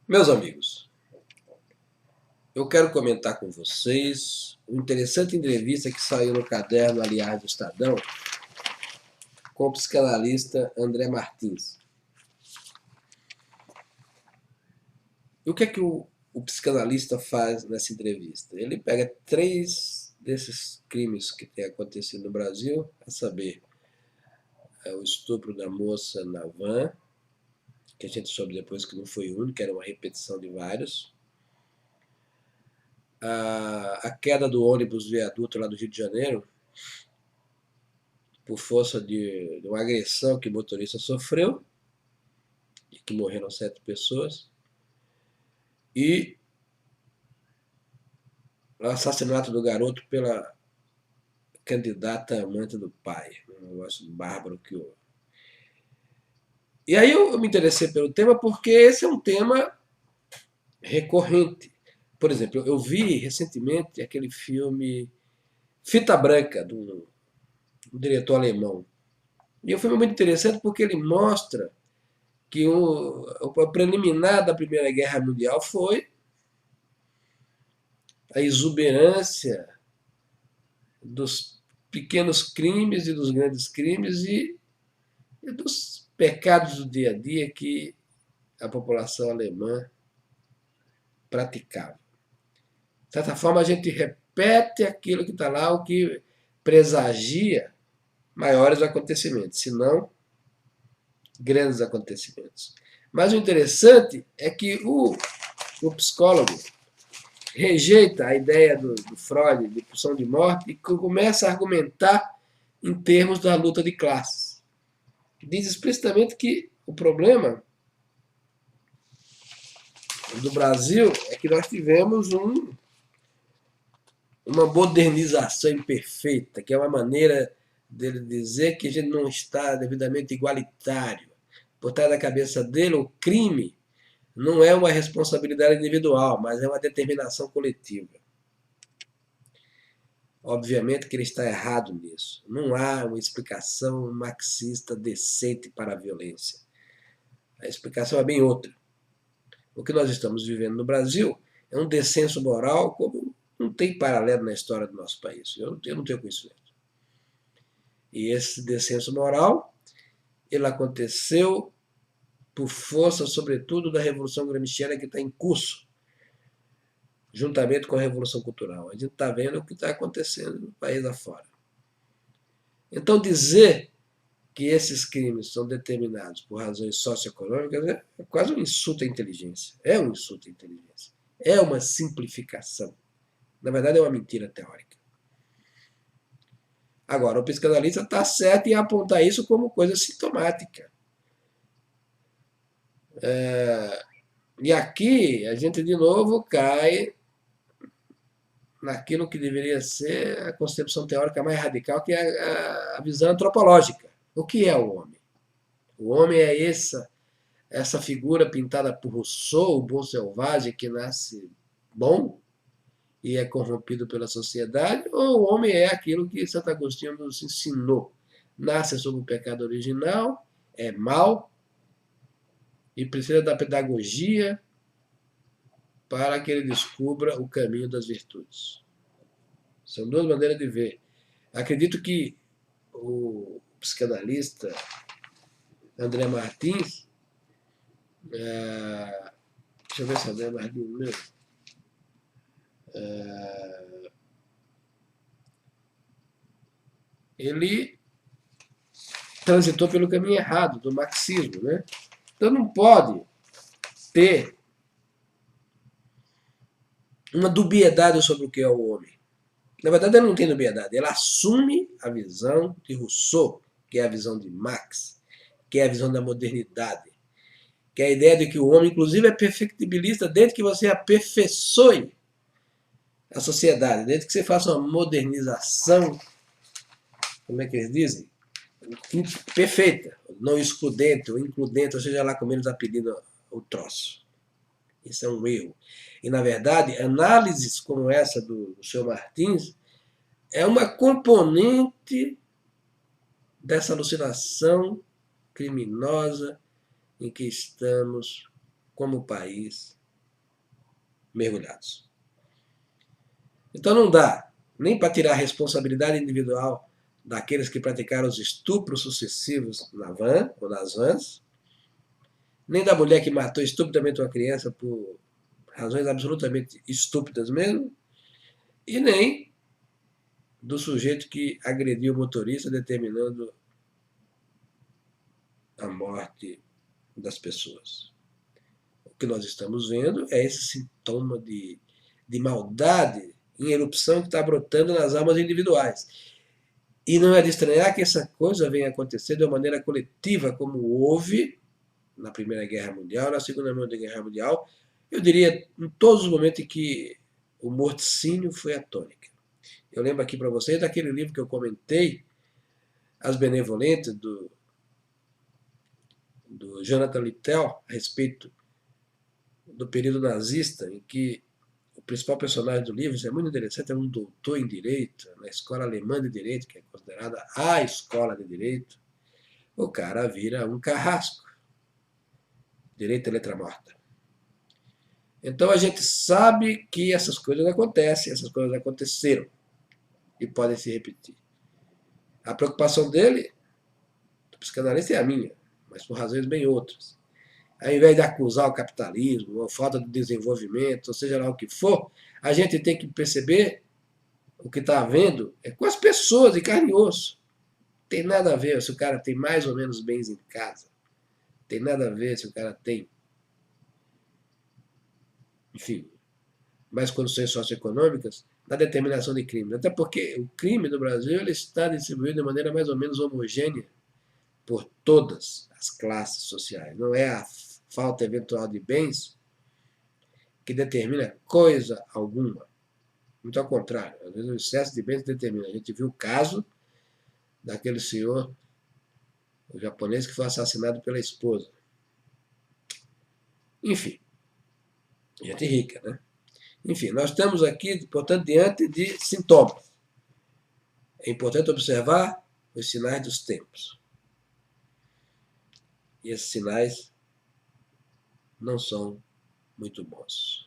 Meus amigos, eu quero comentar com vocês uma interessante entrevista que saiu no caderno Aliás do Estadão com o psicanalista André Martins. E o que é que o psicanalista faz nessa entrevista? Ele pega 3 desses crimes que têm acontecido no Brasil, a saber, o estupro da moça na van, que a gente soube depois que não foi o único, era uma repetição de vários, a queda do ônibus viaduto lá do Rio de Janeiro, por força de uma agressão que o motorista sofreu, e que morreram 7 pessoas, e o assassinato do garoto pela candidata amante do pai. Um negócio bárbaro que houve. E aí eu me interessei pelo tema porque esse é um tema recorrente. Por exemplo, eu vi recentemente aquele filme Fita Branca, do diretor alemão. E o filme é muito interessante porque ele mostra que o preliminar da Primeira Guerra Mundial foi a exuberância dos pequenos crimes e dos grandes crimes e dos pecados do dia a dia que a população alemã praticava. De certa forma, a gente repete aquilo que está lá, o que presagia maiores acontecimentos, se não grandes acontecimentos. Mas o interessante é que o psicólogo rejeita a ideia do Freud de pulsão de morte e começa a argumentar em termos da luta de classes. Diz explicitamente que o problema do Brasil é que nós tivemos uma modernização imperfeita, que é uma maneira dele dizer que a gente não está devidamente igualitário. Por trás da cabeça dele, o crime não é uma responsabilidade individual, mas é uma determinação coletiva. Obviamente que ele está errado nisso. Não há uma explicação marxista decente para a violência. A explicação é bem outra. O que nós estamos vivendo no Brasil é um descenso moral como não tem paralelo na história do nosso país. Eu não tenho conhecimento. E esse descenso moral, ele aconteceu por força, sobretudo, da Revolução Gramsciana que está em curso, juntamente com a Revolução Cultural. A gente está vendo o que está acontecendo no país afora. Então, dizer que esses crimes são determinados por razões socioeconômicas é quase um insulto à inteligência. É um insulto à inteligência. É uma simplificação. Na verdade, é uma mentira teórica. Agora, o psicanalista está certo em apontar isso como coisa sintomática. E aqui a gente de novo cai naquilo que deveria ser a concepção teórica mais radical, que é a visão antropológica. O que é o homem? O homem é essa figura pintada por Rousseau, o bom selvagem que nasce bom e é corrompido pela sociedade, ou o homem é aquilo que Santo Agostinho nos ensinou? Nasce sob o pecado original, é mau e precisa da pedagogia para que ele descubra o caminho das virtudes. São 2 maneiras de ver. Acredito que o psicanalista André Martins, deixa eu ver se é André Martins mesmo, ele transitou pelo caminho errado do marxismo, né? Então não pode ter uma dubiedade sobre o que é o homem. Na verdade, ele não tem dubiedade. Ele assume a visão de Rousseau, que é a visão de Marx, que é a visão da modernidade, que é a ideia de que o homem, inclusive, é perfectibilista desde que você aperfeiçoe a sociedade, desde que você faça uma modernização, como é que eles dizem? Perfeita, não excludente ou includente, ou seja lá como eles apelidam o troço. Isso é um erro. E, na verdade, análises como essa do senhor Martins é uma componente dessa alucinação criminosa em que estamos como país mergulhados. Então não dá nem para tirar a responsabilidade individual daqueles que praticaram os estupros sucessivos na van ou nas vans, nem da mulher que matou estupidamente uma criança por razões absolutamente estúpidas mesmo, e nem do sujeito que agrediu o motorista, determinando a morte das pessoas. O que nós estamos vendo é esse sintoma de maldade em erupção que está brotando nas almas individuais. E não é de estranhar que essa coisa venha acontecer de uma maneira coletiva, como houve na Primeira Guerra Mundial, na Segunda Guerra Mundial, eu diria em todos os momentos em que o morticínio foi a tônica. Eu lembro aqui para vocês daquele livro que eu comentei, As Benevolentes, do Jonathan Littell, a respeito do período nazista, em que o principal personagem do livro, isso é muito interessante, é um doutor em Direito, na Escola Alemã de Direito, que é considerada a escola de Direito. O cara vira um carrasco. Direito é letra morta. Então a gente sabe que essas coisas acontecem, essas coisas aconteceram e podem se repetir. A preocupação dele, do psicanalista, é a minha, mas por razões bem outras. Ao invés de acusar o capitalismo, ou falta de desenvolvimento, ou seja lá o que for, a gente tem que perceber o que está havendo é com as pessoas de carne e osso. Tem nada a ver se o cara tem mais ou menos bens em casa. Tem nada a ver se o cara tem, enfim, mais condições socioeconômicas na determinação de crimes. Até porque o crime no Brasil ele está distribuído de maneira mais ou menos homogênea por todas as classes sociais. Não é a falta eventual de bens que determina coisa alguma. Muito ao contrário. Às vezes o excesso de bens determina. A gente viu o caso daquele senhor, o japonês, que foi assassinado pela esposa. Enfim, gente rica, né? Enfim, nós estamos aqui, portanto, diante de sintomas. É importante observar os sinais dos tempos. E esses sinais não são muito bons.